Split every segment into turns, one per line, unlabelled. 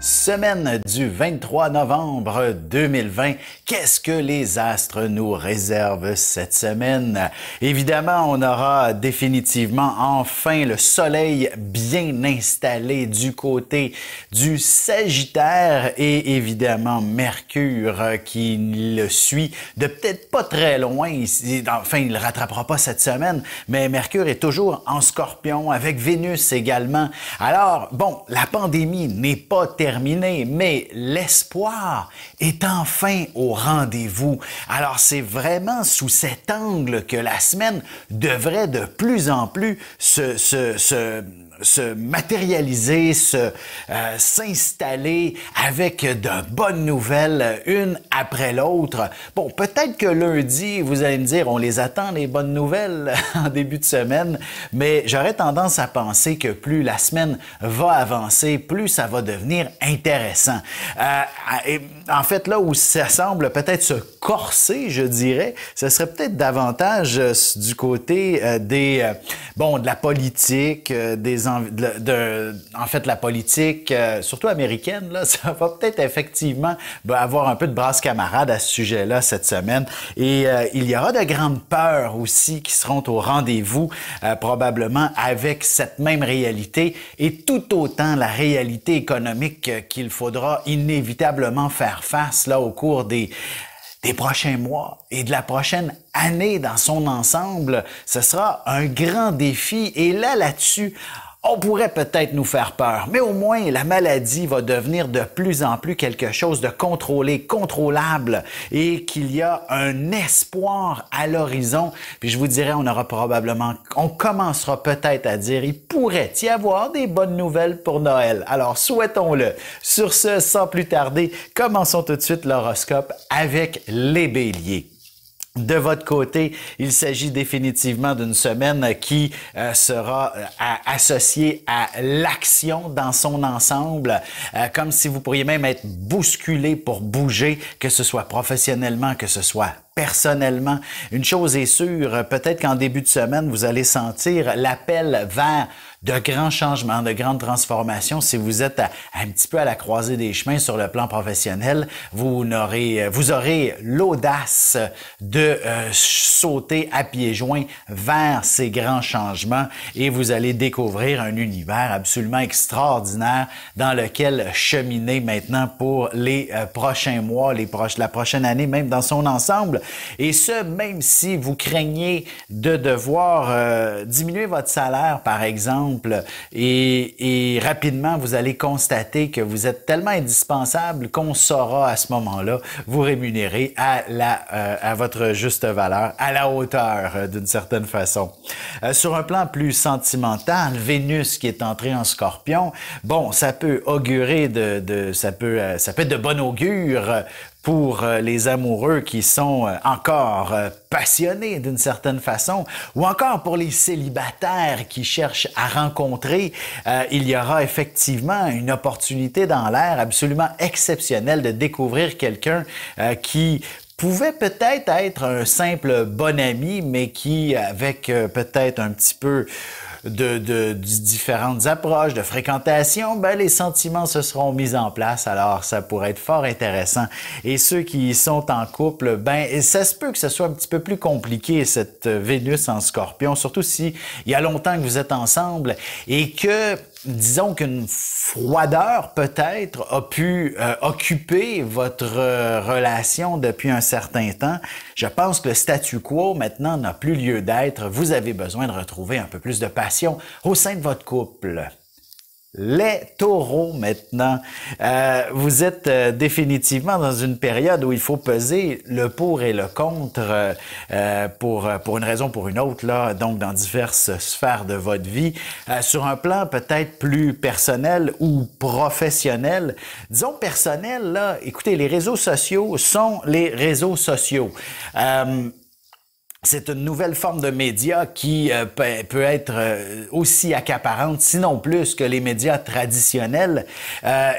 Semaine du 23 novembre 2020. Qu'est-ce que les astres nous réservent cette semaine? Évidemment, on aura définitivement enfin le soleil bien installé du côté du Sagittaire et évidemment Mercure qui le suit de peut-être pas très loin. Enfin, il ne rattrapera pas cette semaine, mais Mercure est toujours en Scorpion avec Vénus également. Alors, bon, la pandémie n'est pas terminée, mais l'espoir est enfin au rendez-vous. Alors, c'est vraiment sous cet angle que la semaine devrait de plus en plus se matérialiser, s'installer avec de bonnes nouvelles, une après l'autre. Bon, peut-être que lundi, vous allez me dire, on les attend, les bonnes nouvelles, en début de semaine, mais j'aurais tendance à penser que plus la semaine va avancer, plus ça va devenir intéressant. En fait, là où ça semble peut-être se corser, je dirais, ce serait peut-être davantage du côté de la politique, en fait, la politique, surtout américaine, là, ça va peut-être effectivement avoir un peu de brasse camarade à ce sujet-là cette semaine. Et il y aura de grandes peurs aussi qui seront au rendez-vous, probablement avec cette même réalité et tout autant la réalité économique qu'il faudra inévitablement faire face là au cours des prochains mois et de la prochaine année dans son ensemble. Ce sera un grand défi et là-dessus, on pourrait peut-être nous faire peur, mais au moins la maladie va devenir de plus en plus quelque chose de contrôlé, contrôlable et qu'il y a un espoir à l'horizon. Puis je vous dirais, on commencera peut-être à dire, il pourrait y avoir des bonnes nouvelles pour Noël. Alors souhaitons-le. Sur ce, sans plus tarder, commençons tout de suite l'horoscope avec les Béliers. De votre côté, il s'agit définitivement d'une semaine qui sera associée à l'action dans son ensemble, comme si vous pourriez même être bousculé pour bouger, que ce soit professionnellement, que ce soit personnellement. Une chose est sûre, peut-être qu'en début de semaine, vous allez sentir l'appel vers de grands changements, de grandes transformations. Si vous êtes un petit peu à la croisée des chemins sur le plan professionnel, vous aurez l'audace de sauter à pieds joints vers ces grands changements et vous allez découvrir un univers absolument extraordinaire dans lequel cheminer maintenant pour les prochains mois, la prochaine année, même dans son ensemble. Et ce, même si vous craignez de devoir diminuer votre salaire, par exemple, et rapidement, vous allez constater que vous êtes tellement indispensable qu'on saura à ce moment-là vous rémunérer à votre juste valeur, à la hauteur d'une certaine façon. Sur un plan plus sentimental, Vénus qui est entrée en Scorpion, bon, ça peut augurer ça peut être de bon augure pour les amoureux qui sont encore passionnés d'une certaine façon, ou encore pour les célibataires qui cherchent à rencontrer, il y aura effectivement une opportunité dans l'air absolument exceptionnelle de découvrir quelqu'un qui pouvait peut-être être un simple bon ami, mais qui, avec peut-être un petit peu de différentes approches, de fréquentation, ben les sentiments se seront mis en place, alors ça pourrait être fort intéressant. Et ceux qui sont en couple, ben ça se peut que ce soit un petit peu plus compliqué, cette Vénus en Scorpion, surtout si il y a longtemps que vous êtes ensemble et que disons qu'une froideur peut-être a pu occuper votre relation depuis un certain temps. Je pense que le statu quo maintenant n'a plus lieu d'être. Vous avez besoin de retrouver un peu plus de passion au sein de votre couple. Les taureaux maintenant, vous êtes définitivement dans une période où il faut peser le pour et le contre pour une raison ou pour une autre, là, donc dans diverses sphères de votre vie. Sur un plan peut-être plus personnel ou professionnel, disons personnel, là, écoutez, les réseaux sociaux sont les réseaux sociaux. C'est une nouvelle forme de média qui peut être aussi accaparante, sinon plus que les médias traditionnels.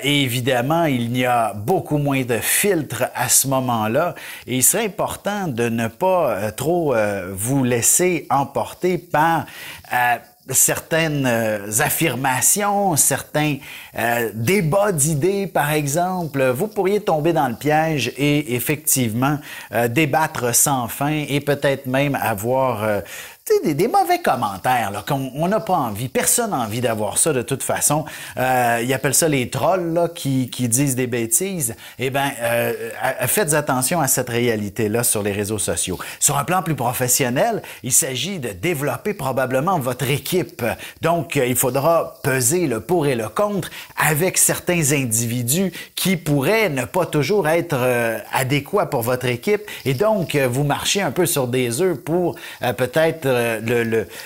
Et évidemment, il y a beaucoup moins de filtres à ce moment-là. Et il serait important de ne pas trop vous laisser emporter par certaines affirmations, certains débats d'idées, par exemple, vous pourriez tomber dans le piège et effectivement débattre sans fin et peut-être même avoir des mauvais commentaires là, qu'on n'a pas envie. Personne n'a envie d'avoir ça de toute façon. Ils appellent ça les trolls là, qui disent des bêtises. Eh bien, faites attention à cette réalité-là sur les réseaux sociaux. Sur un plan plus professionnel, il s'agit de développer probablement votre équipe. Donc, il faudra peser le pour et le contre avec certains individus qui pourraient ne pas toujours être adéquats pour votre équipe. Et donc, vous marchez un peu sur des œufs pour peut-être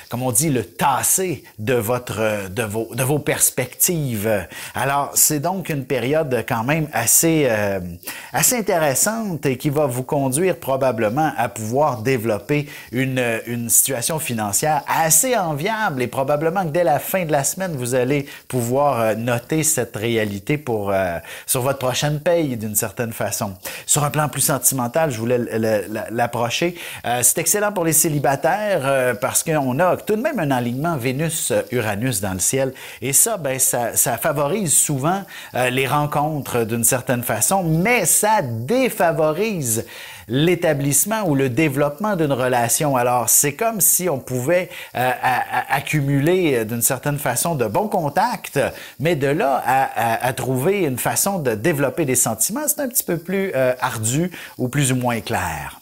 comme on dit, le tasser de vos perspectives. Alors, c'est donc une période quand même assez intéressante et qui va vous conduire probablement à pouvoir développer une situation financière assez enviable et probablement que dès la fin de la semaine, vous allez pouvoir noter cette réalité sur votre prochaine paye d'une certaine façon. Sur un plan plus sentimental, je voulais l'approcher. C'est excellent pour les célibataires parce qu'on a tout de même un alignement Vénus-Uranus dans le ciel. Et ça, ben, ça favorise souvent les rencontres d'une certaine façon, mais ça défavorise l'établissement ou le développement d'une relation. Alors, c'est comme si on pouvait accumuler d'une certaine façon de bons contacts, mais de là à trouver une façon de développer des sentiments, c'est un petit peu plus ardu ou plus ou moins clair.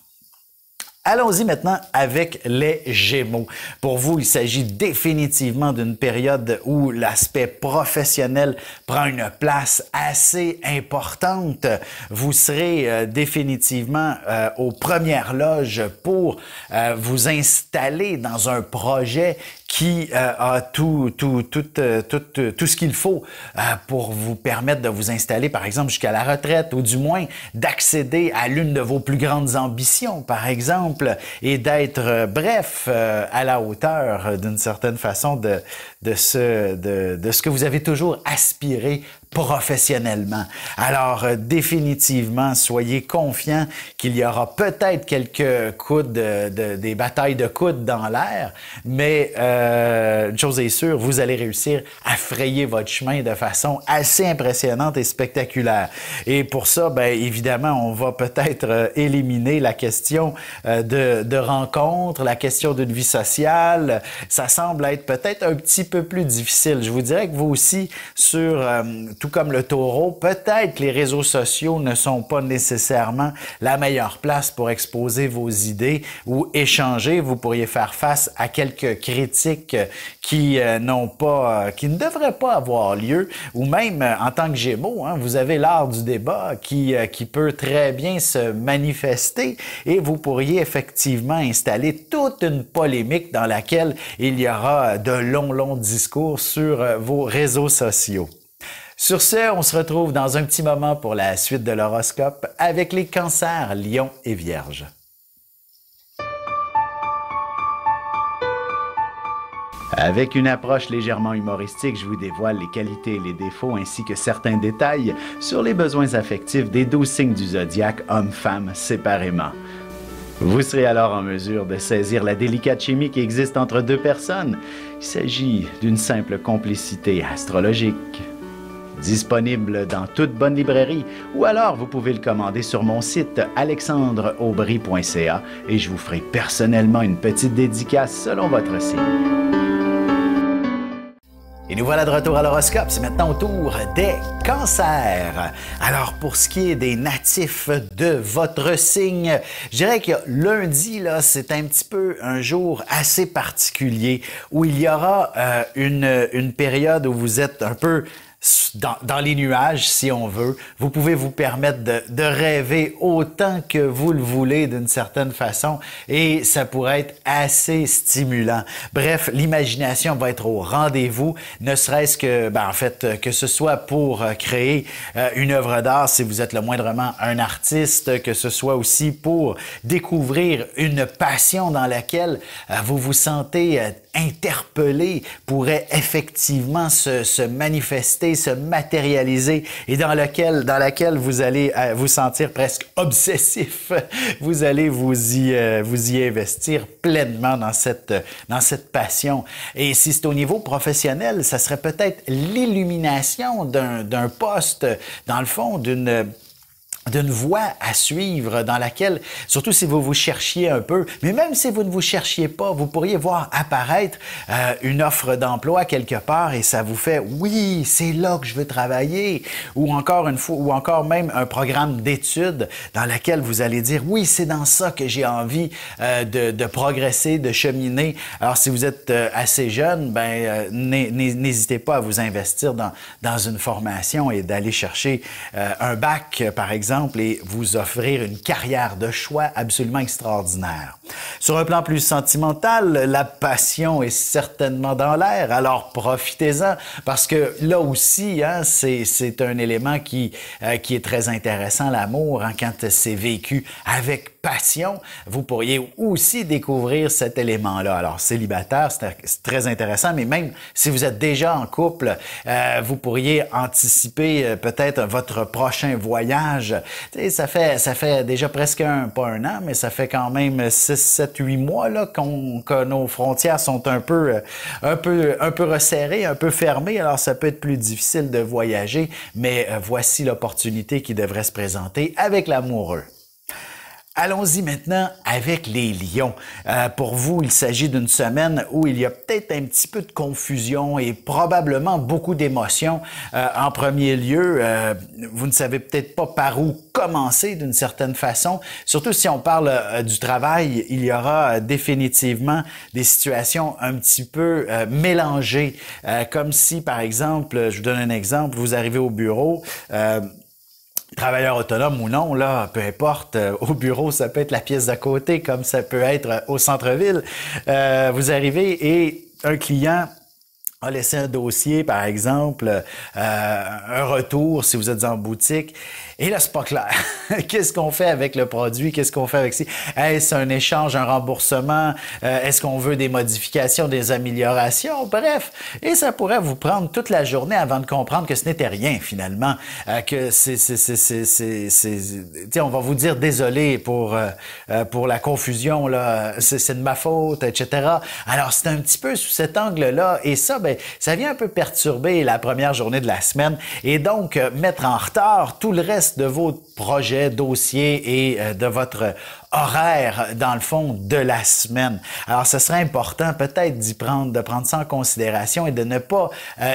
Allons-y maintenant avec les Gémeaux. Pour vous, il s'agit définitivement d'une période où l'aspect professionnel prend une place assez importante. Vous serez définitivement aux premières loges pour vous installer dans un projet qui a tout ce qu'il faut pour vous permettre de vous installer, par exemple, jusqu'à la retraite, ou du moins d'accéder à l'une de vos plus grandes ambitions, par exemple, et d'être, à la hauteur, d'une certaine façon, de ce que vous avez toujours aspiré professionnellement. Alors, définitivement, soyez confiants qu'il y aura peut-être quelques coudes, des batailles de coudes dans l'air, mais une chose est sûre, vous allez réussir à frayer votre chemin de façon assez impressionnante et spectaculaire. Et pour ça, bien évidemment, on va peut-être éliminer la question de rencontre, la question d'une vie sociale. Ça semble être peut-être un petit peu plus difficile. Je vous dirais que vous aussi, tout comme le taureau, peut-être que les réseaux sociaux ne sont pas nécessairement la meilleure place pour exposer vos idées ou échanger. Vous pourriez faire face à quelques critiques qui ne devraient pas avoir lieu, ou même en tant que Gémeaux, hein, vous avez l'art du débat qui peut très bien se manifester et vous pourriez effectivement installer toute une polémique dans laquelle il y aura de longs discours sur vos réseaux sociaux. Sur ce, on se retrouve dans un petit moment pour la suite de l'horoscope avec les cancers, lions et vierges. Avec une approche légèrement humoristique, je vous dévoile les qualités et les défauts ainsi que certains détails sur les besoins affectifs des 12 signes du zodiaque, hommes-femmes séparément. Vous serez alors en mesure de saisir la délicate chimie qui existe entre deux personnes. Il s'agit d'une simple complicité astrologique. Disponible dans toute bonne librairie ou alors vous pouvez le commander sur mon site alexandreaubry.ca et je vous ferai personnellement une petite dédicace selon votre signe. Et nous voilà de retour à l'horoscope. C'est maintenant au tour des cancers. Alors, pour ce qui est des natifs de votre signe, je dirais que lundi, là, c'est un petit peu un jour assez particulier où il y aura une période où vous êtes un peu dans les nuages, si on veut. Vous pouvez vous permettre de rêver autant que vous le voulez d'une certaine façon et ça pourrait être assez stimulant. Bref, l'imagination va être au rendez-vous, ne serait-ce que, que ce soit pour créer une œuvre d'art si vous êtes le moindrement un artiste, que ce soit aussi pour découvrir une passion dans laquelle vous vous sentez interpellé, pourrait effectivement se manifester manifester, se matérialiser et dans laquelle vous allez vous sentir presque obsessif. Vous allez vous y investir pleinement dans cette passion. Et si c'est au niveau professionnel, ça serait peut-être l'illumination d'un poste, dans le fond, d'une voie à suivre dans laquelle, surtout si vous vous cherchiez un peu, mais même si vous ne vous cherchiez pas, vous pourriez voir apparaître une offre d'emploi quelque part et ça vous fait « oui, c'est là que je veux travailler » ou encore même un programme d'études dans lequel vous allez dire « oui, c'est dans ça que j'ai envie de progresser, de cheminer ». Alors, si vous êtes assez jeune, n'hésitez pas à vous investir dans une formation et d'aller chercher un bac, par exemple, et vous offrir une carrière de choix absolument extraordinaire. Sur un plan plus sentimental, la passion est certainement dans l'air, alors profitez-en parce que là aussi, c'est un élément qui est très intéressant, l'amour, quand c'est vécu avec passion, vous pourriez aussi découvrir cet élément-là. Alors, célibataire, c'est très intéressant, mais même si vous êtes déjà en couple, vous pourriez anticiper peut-être votre prochain voyage. Tu sais, ça fait déjà presque pas un an, mais ça fait quand même 6, 7, 8 mois là, que nos frontières sont un peu resserrées, un peu fermées. Alors, ça peut être plus difficile de voyager, mais voici l'opportunité qui devrait se présenter avec l'amoureux. Allons-y maintenant avec les lions. Pour vous, il s'agit d'une semaine où il y a peut-être un petit peu de confusion et probablement beaucoup d'émotions. En premier lieu, vous ne savez peut-être pas par où commencer d'une certaine façon. Surtout si on parle du travail, il y aura définitivement des situations un petit peu mélangées. Comme si, par exemple, je vous donne un exemple, vous arrivez au bureau, travailleur autonome ou non, là, peu importe, au bureau, ça peut être la pièce d'à côté, comme ça peut être au centre-ville. Vous arrivez et un client a laissé un dossier, par exemple, un retour si vous êtes en boutique. Et là, c'est pas clair. Qu'est-ce qu'on fait avec le produit? Qu'est-ce qu'on fait avec ça? Est-ce un échange, un remboursement? Est-ce qu'on veut des modifications, des améliorations? Bref. Et ça pourrait vous prendre toute la journée avant de comprendre que ce n'était rien, finalement. Que on va vous dire désolé pour la confusion, là. C'est de ma faute, etc. Alors, c'est un petit peu sous cet angle-là. Et ça, ça vient un peu perturber la première journée de la semaine et donc mettre en retard tout le reste de vos projets, dossiers et de votre horaire, dans le fond, de la semaine. Alors, ce serait important peut-être de prendre ça en considération et de ne pas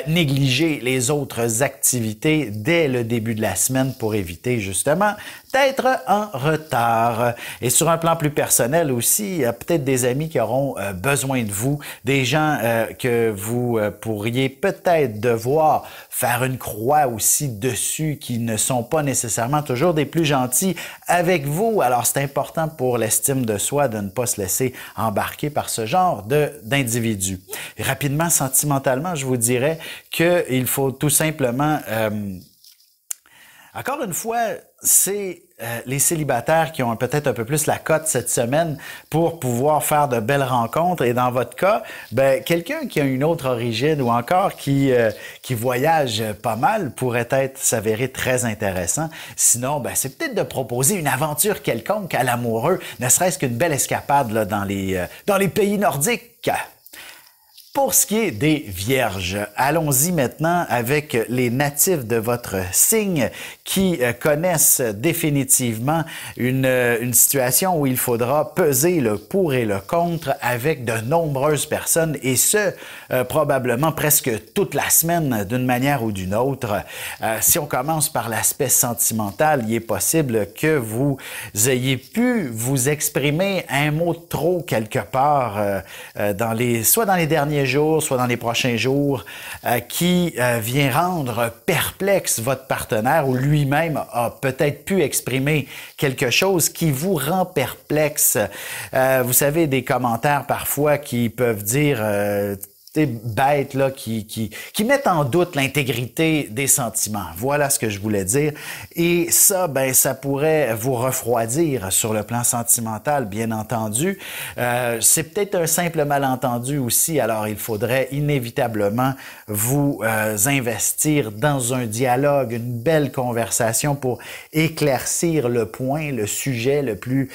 négliger les autres activités dès le début de la semaine pour éviter justement d'être en retard. Et sur un plan plus personnel aussi, il y a peut-être des amis qui auront besoin de vous, des gens que vous pourriez peut-être devoir faire une croix aussi dessus, qui ne sont pas nécessairement toujours des plus gentils avec vous. Alors, c'est important pour l'estime de soi de ne pas se laisser embarquer par ce genre d'individus. Rapidement, sentimentalement, je vous dirais qu'il faut tout simplement... encore une fois, c'est les célibataires qui ont peut-être un peu plus la cote cette semaine pour pouvoir faire de belles rencontres. Et dans votre cas, quelqu'un qui a une autre origine ou encore qui voyage pas mal pourrait s'avérer très intéressant. Sinon, c'est peut-être de proposer une aventure quelconque à l'amoureux, ne serait-ce qu'une belle escapade là, dans les pays nordiques. Pour ce qui est des vierges, allons-y maintenant avec les natifs de votre signe qui connaissent définitivement une situation où il faudra peser le pour et le contre avec de nombreuses personnes et ce, probablement presque toute la semaine d'une manière ou d'une autre. Si on commence par l'aspect sentimental, il est possible que vous ayez pu vous exprimer un mot de trop quelque part soit dans les derniers jours, soit dans les prochains jours, qui vient rendre perplexe votre partenaire ou lui-même a peut-être pu exprimer quelque chose qui vous rend perplexe. Vous savez, des commentaires parfois qui peuvent dire bêtes là, qui mettent en doute l'intégrité des sentiments. Voilà ce que je voulais dire. Et ça, ben, ça pourrait vous refroidir sur le plan sentimental, bien entendu. C'est peut-être un simple malentendu aussi, alors il faudrait inévitablement vous investir dans un dialogue, une belle conversation pour éclaircir le point, le sujet le plus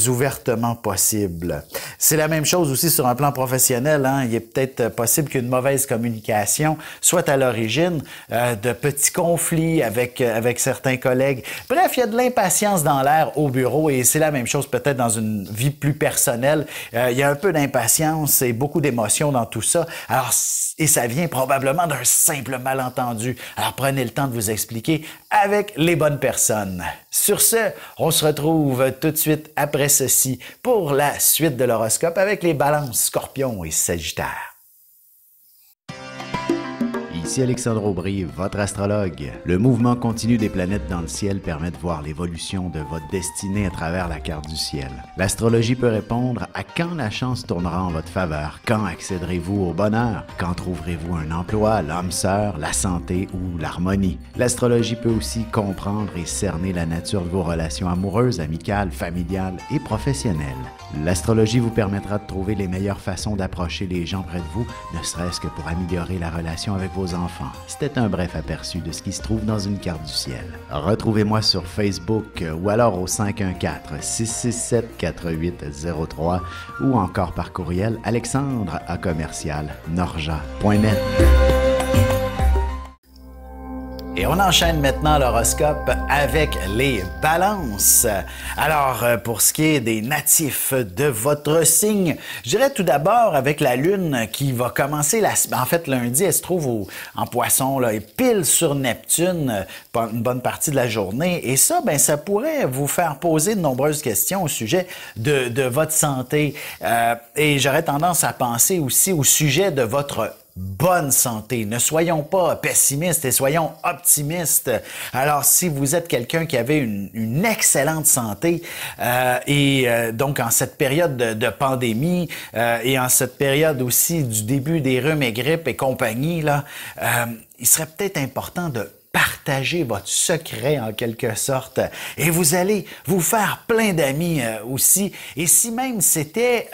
ouvertement possible. C'est la même chose aussi sur un plan professionnel, hein. Il est peut-être possible qu'une mauvaise communication soit à l'origine de petits conflits avec certains collègues. Bref, il y a de l'impatience dans l'air au bureau et c'est la même chose peut-être dans une vie plus personnelle. Il y a un peu d'impatience et beaucoup d'émotions dans tout ça. Alors, et ça vient probablement d'un simple malentendu. Alors, prenez le temps de vous expliquer avec les bonnes personnes. Sur ce, on se retrouve tout de suite après ceci pour la suite de l'horoscope avec les balances, scorpions et sagittaires.
Ici Alexandre Aubry, votre astrologue. Le mouvement continu des planètes dans le ciel permet de voir l'évolution de votre destinée à travers la carte du ciel. L'astrologie peut répondre à quand la chance tournera en votre faveur, quand accéderez-vous au bonheur, quand trouverez-vous un emploi, l'âme sœur, la santé ou l'harmonie. L'astrologie peut aussi comprendre et cerner la nature de vos relations amoureuses, amicales, familiales et professionnelles. L'astrologie vous permettra de trouver les meilleures façons d'approcher les gens près de vous, ne serait-ce que pour améliorer la relation avec vos enfants. C'était un bref aperçu de ce qui se trouve dans une carte du ciel. Retrouvez-moi sur Facebook ou alors au 514-667-4803 ou encore par courriel alexandre@norja.net.
Et on enchaîne maintenant l'horoscope avec les balances. Alors, pour ce qui est des natifs de votre signe, je dirais tout d'abord avec la Lune qui va commencer, en fait lundi, elle se trouve en Poisson, là, et pile sur Neptune une bonne partie de la journée. Et ça, ben, ça pourrait vous faire poser de nombreuses questions au sujet de votre santé. Et j'aurais tendance à penser aussi au sujet de votre bonne santé. Ne soyons pas pessimistes et soyons optimistes. Alors, si vous êtes quelqu'un qui avait une excellente santé donc en cette période de pandémie et en cette période aussi du début des rhumes et grippes et compagnie, là, il serait peut-être important de partager votre secret en quelque sorte et vous allez vous faire plein d'amis aussi. Et si même c'était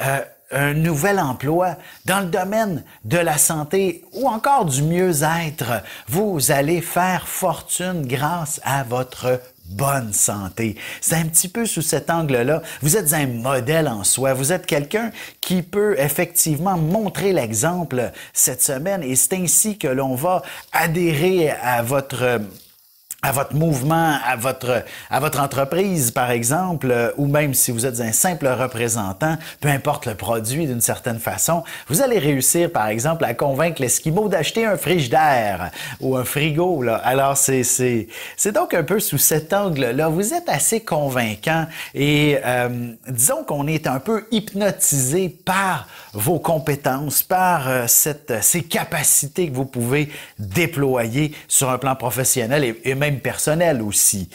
un nouvel emploi dans le domaine de la santé ou encore du mieux-être, vous allez faire fortune grâce à votre bonne santé. C'est un petit peu sous cet angle-là. Vous êtes un modèle en soi. Vous êtes quelqu'un qui peut effectivement montrer l'exemple cette semaine et c'est ainsi que l'on va adhérer à votre mouvement, à votre entreprise, par exemple, ou même si vous êtes un simple représentant, peu importe le produit d'une certaine façon, vous allez réussir, par exemple, à convaincre l'Esquimau d'acheter un frigidaire ou un frigo, là. Alors, c'est donc un peu sous cet angle-là. Vous êtes assez convaincant et disons qu'on est un peu hypnotisé par vos compétences, par ces capacités que vous pouvez déployer sur un plan professionnel et même personnel aussi.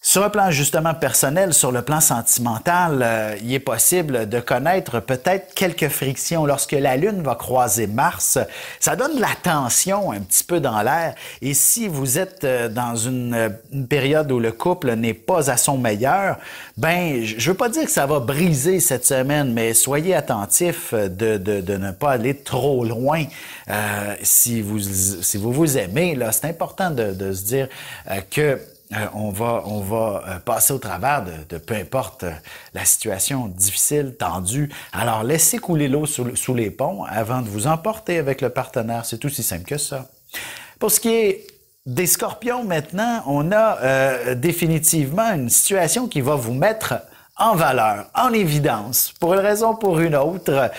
Sur un plan justement personnel, sur le plan sentimental, il est possible de connaître peut-être quelques frictions. Lorsque la Lune va croiser Mars, ça donne de la tension un petit peu dans l'air. Et si vous êtes dans une période où le couple n'est pas à son meilleur, ben, je veux pas dire que ça va briser cette semaine, mais soyez attentifs de ne pas aller trop loin. Si vous vous aimez, là, c'est important de se dire que on va passer au travers de peu importe la situation difficile, tendue. Alors, laissez couler l'eau sous les ponts avant de vous emporter avec le partenaire. C'est aussi simple que ça. Pour ce qui est des scorpions, maintenant, on a définitivement une situation qui va vous mettre en valeur, en évidence. Pour une raison ou pour une autre,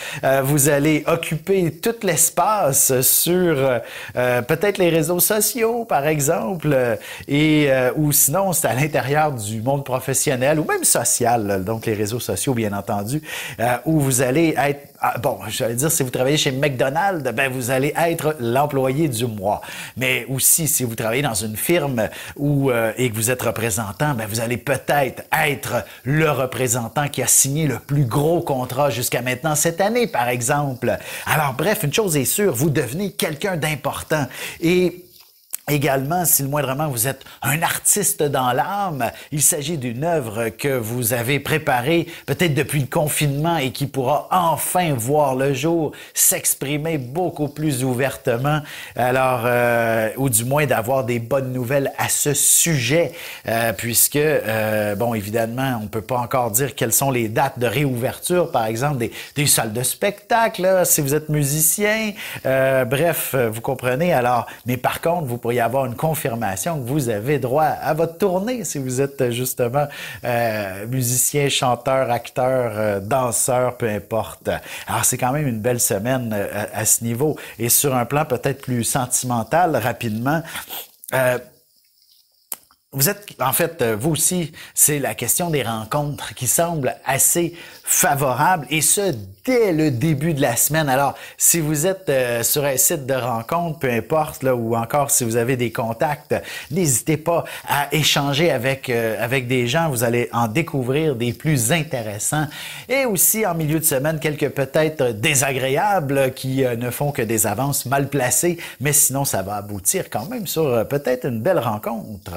vous allez occuper tout l'espace sur peut-être les réseaux sociaux, par exemple, ou sinon, c'est à l'intérieur du monde professionnel ou même social, donc les réseaux sociaux, bien entendu, où vous allez être bon, j'allais dire, si vous travaillez chez McDonald's, ben vous allez être l'employé du mois. Mais aussi, si vous travaillez dans une firme et que vous êtes représentant, ben vous allez peut-être être le représentant qui a signé le plus gros contrat jusqu'à maintenant cette année, par exemple. Alors bref, une chose est sûre, vous devenez quelqu'un d'important. Et également, si le moindrement vous êtes un artiste dans l'âme, il s'agit d'une œuvre que vous avez préparée peut-être depuis le confinement et qui pourra enfin voir le jour, s'exprimer beaucoup plus ouvertement, alors ou du moins d'avoir des bonnes nouvelles à ce sujet, puisque, bon, évidemment, on peut pas encore dire quelles sont les dates de réouverture, par exemple, des salles de spectacle, là, si vous êtes musicien, bref, vous comprenez, alors, mais par contre, vous pourriez avoir une confirmation que vous avez droit à votre tournée si vous êtes justement musicien, chanteur, acteur, danseur, peu importe. Alors, c'est quand même une belle semaine à ce niveau. Et sur un plan peut-être plus sentimental, rapidement, vous êtes, en fait, vous aussi, c'est la question des rencontres qui semble assez favorable et ce, dès le début de la semaine. Alors, si vous êtes sur un site de rencontre, peu importe, là, ou encore si vous avez des contacts, n'hésitez pas à échanger avec des gens. Vous allez en découvrir des plus intéressants. Et aussi, en milieu de semaine, quelques peut-être désagréables qui ne font que des avances mal placées, mais sinon, ça va aboutir quand même sur peut-être une belle rencontre.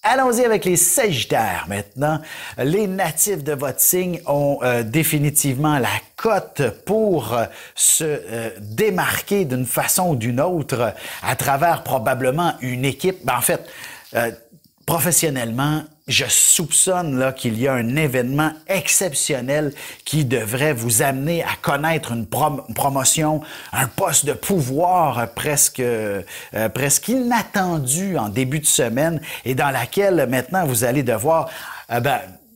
Allons-y avec les Sagittaires maintenant. Les natifs de votre signe ont définitivement la cote pour se démarquer d'une façon ou d'une autre à travers probablement une équipe. Ben, en fait, professionnellement, je soupçonne là qu'il y a un événement exceptionnel qui devrait vous amener à connaître une promotion, un poste de pouvoir presque inattendu en début de semaine et dans laquelle maintenant vous allez devoir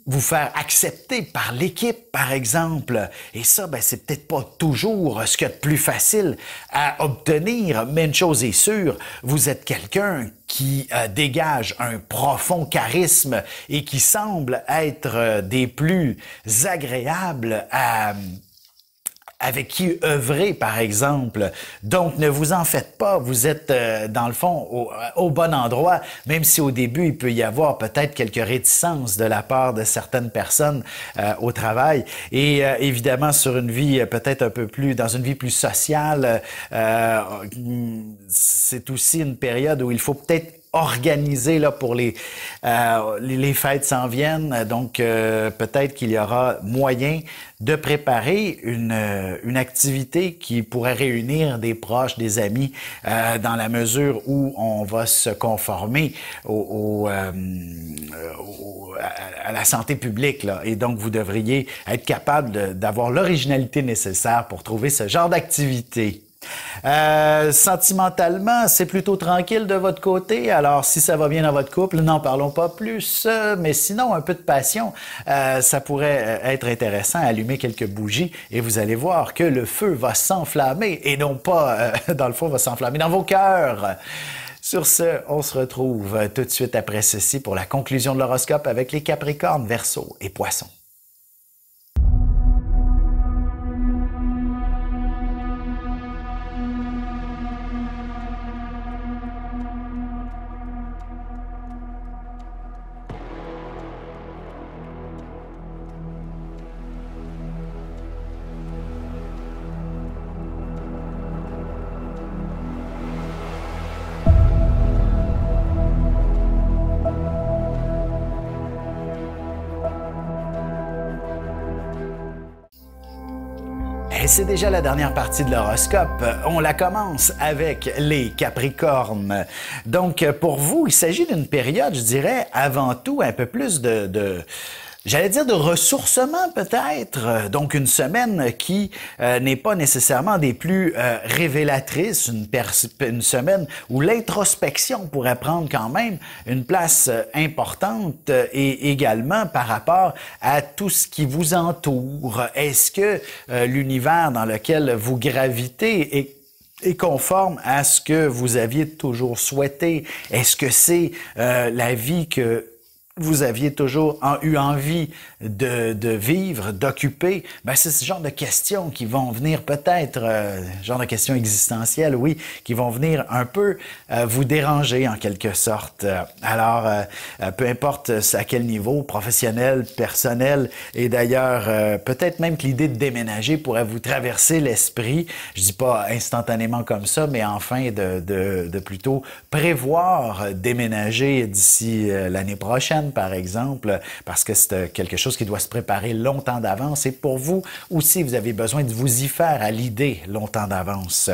vous faire accepter par l'équipe, par exemple. Et ça, ben, c'est peut-être pas toujours ce qu'il y a de plus facile à obtenir, mais une chose est sûre, vous êtes quelqu'un qui dégage un profond charisme et qui semble être des plus agréables avec qui œuvrer, par exemple. Donc, ne vous en faites pas. Vous êtes, dans le fond, au bon endroit, même si au début, il peut y avoir peut-être quelques réticences de la part de certaines personnes au travail. Et évidemment, sur une vie peut-être un peu plus, dans une vie plus sociale, c'est aussi une période où il faut peut-être organisé là pour les fêtes s'en viennent, donc peut-être qu'il y aura moyen de préparer une activité qui pourrait réunir des proches, des amis, dans la mesure où on va se conformer à la santé publique là, et donc vous devriez être capable d'avoir l'originalité nécessaire pour trouver ce genre d'activité. Sentimentalement, c'est plutôt tranquille de votre côté. Alors, si ça va bien dans votre couple, n'en parlons pas plus. Mais sinon, un peu de passion, ça pourrait être intéressant. Allumer quelques bougies et vous allez voir que le feu va s'enflammer et non pas, dans le fond, va s'enflammer dans vos cœurs. Sur ce, on se retrouve tout de suite après ceci pour la conclusion de l'horoscope avec les Capricornes, Verseaux et Poissons. Et c'est déjà la dernière partie de l'horoscope. On la commence avec les Capricornes. Donc, pour vous, il s'agit d'une période, je dirais, avant tout, un peu plus j'allais dire de ressourcement peut-être, donc une semaine qui n'est pas nécessairement des plus révélatrices, une semaine où l'introspection pourrait prendre quand même une place importante et également par rapport à tout ce qui vous entoure. Est-ce que l'univers dans lequel vous gravitez est conforme à ce que vous aviez toujours souhaité? Est-ce que c'est la vie que vous aviez toujours eu envie de vivre, d'occuper, ben c'est ce genre de questions qui vont venir peut-être, genre de questions existentielles, oui, qui vont venir un peu vous déranger en quelque sorte. Alors, peu importe à quel niveau, professionnel, personnel, et d'ailleurs, peut-être même que l'idée de déménager pourrait vous traverser l'esprit. Je dis pas instantanément comme ça, mais enfin de plutôt prévoir déménager d'ici l'année prochaine, par exemple, parce que c'est quelque chose qui doit se préparer longtemps d'avance. Et pour vous aussi, vous avez besoin de vous y faire à l'idée longtemps d'avance.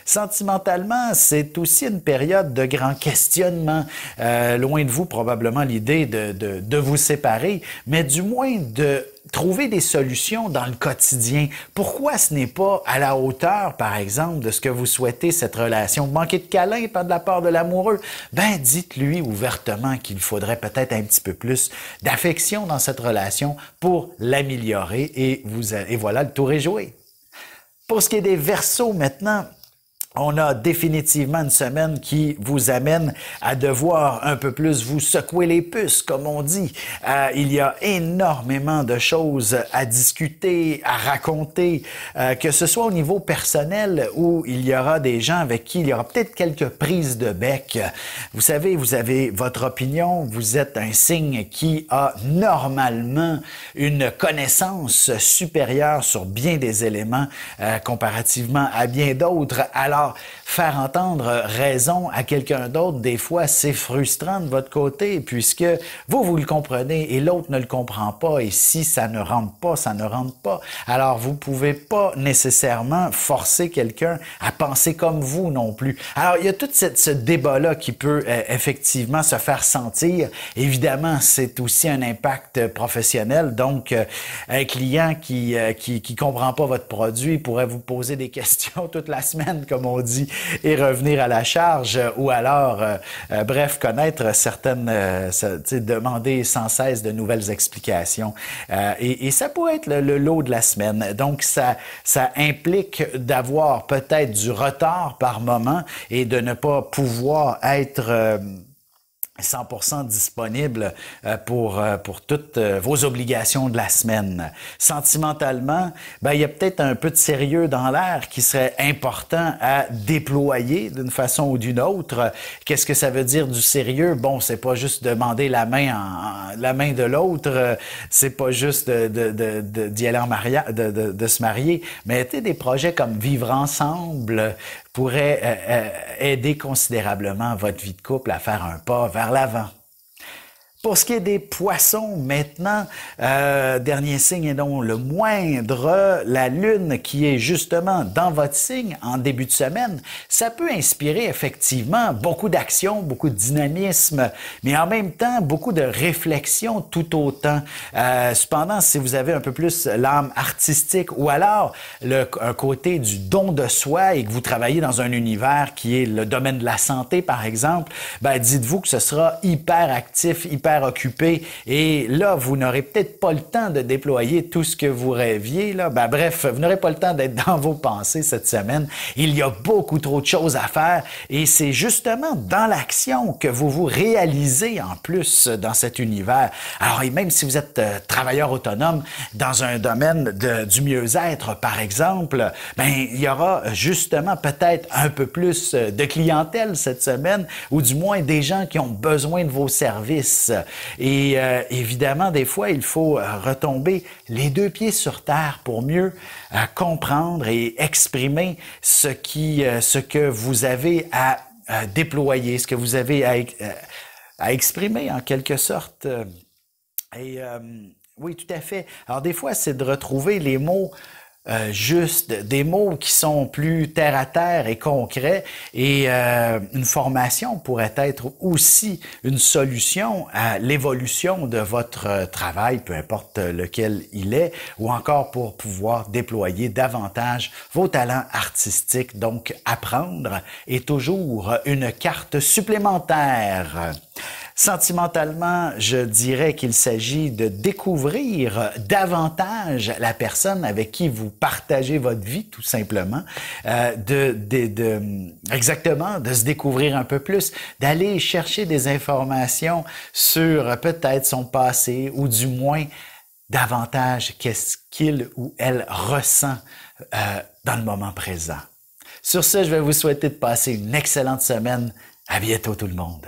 Sentimentalement, c'est aussi une période de grand questionnement. Loin de vous, probablement, l'idée de vous séparer, mais du moins de trouver des solutions dans le quotidien. Pourquoi ce n'est pas à la hauteur, par exemple, de ce que vous souhaitez, cette relation? Vous manquez de câlin par de la part de l'amoureux? Ben, dites-lui ouvertement qu'il faudrait peut-être un petit peu plus d'affection dans cette relation pour l'améliorer et voilà, le tour est joué. Pour ce qui est des Verseaux maintenant, on a définitivement une semaine qui vous amène à devoir un peu plus vous secouer les puces, comme on dit. Il y a énormément de choses à discuter, à raconter, que ce soit au niveau personnel où il y aura des gens avec qui il y aura peut-être quelques prises de bec. Vous savez, vous avez votre opinion, vous êtes un signe qui a normalement une connaissance supérieure sur bien des éléments comparativement à bien d'autres. Alors, faire entendre raison à quelqu'un d'autre, des fois, c'est frustrant de votre côté, puisque vous le comprenez et l'autre ne le comprend pas. Et si ça ne rentre pas, ça ne rentre pas. Alors, vous pouvez pas nécessairement forcer quelqu'un à penser comme vous non plus. Alors, il y a tout ce débat-là qui peut effectivement se faire sentir. Évidemment, c'est aussi un impact professionnel. Donc, un client qui comprend pas votre produit pourrait vous poser des questions toute la semaine, comme on dit, et revenir à la charge, ou alors, bref, connaître certaines, demander sans cesse de nouvelles explications. Et ça pourrait être le lot de la semaine. Donc, ça implique d'avoir peut-être du retard par moment et de ne pas pouvoir être 100% disponible pour toutes vos obligations de la semaine. Sentimentalement, ben il y a peut-être un peu de sérieux dans l'air qui serait important à déployer d'une façon ou d'une autre. Qu'est-ce que ça veut dire du sérieux? Bon, c'est pas juste demander la main de l'autre, c'est pas juste d'y aller en mariage, de se marier, mais tu sais, des projets comme vivre ensemble pourrait aider considérablement votre vie de couple à faire un pas vers l'avant. Pour ce qui est des Poissons, maintenant, dernier signe et non le moindre, la Lune qui est justement dans votre signe en début de semaine, ça peut inspirer effectivement beaucoup d'action, beaucoup de dynamisme, mais en même temps, beaucoup de réflexion tout autant. Cependant, si vous avez un peu plus l'âme artistique ou alors un côté du don de soi et que vous travaillez dans un univers qui est le domaine de la santé, par exemple, ben dites-vous que ce sera hyper actif, hyper occupé, et là, vous n'aurez peut-être pas le temps de déployer tout ce que vous rêviez, là. Ben, bref, vous n'aurez pas le temps d'être dans vos pensées cette semaine. Il y a beaucoup trop de choses à faire, et c'est justement dans l'action que vous vous réalisez en plus dans cet univers. Alors, et même si vous êtes travailleur autonome dans un domaine du mieux-être, par exemple, ben, il y aura justement peut-être un peu plus de clientèle cette semaine, ou du moins des gens qui ont besoin de vos services. Et évidemment, des fois, il faut retomber les deux pieds sur terre pour mieux comprendre et exprimer ce que vous avez à déployer, ce que vous avez à exprimer en quelque sorte. Oui, tout à fait. Alors des fois, c'est de retrouver les mots juste, des mots qui sont plus terre à terre et concrets, et une formation pourrait être aussi une solution à l'évolution de votre travail, peu importe lequel il est, ou encore pour pouvoir déployer davantage vos talents artistiques. Donc, apprendre est toujours une carte supplémentaire. Sentimentalement, je dirais qu'il s'agit de découvrir davantage la personne avec qui vous partagez votre vie, tout simplement, exactement, de se découvrir un peu plus, d'aller chercher des informations sur peut-être son passé ou du moins davantage qu'est-ce qu'il ou elle ressent dans le moment présent. Sur ce, je vais vous souhaiter de passer une excellente semaine. À bientôt tout le monde.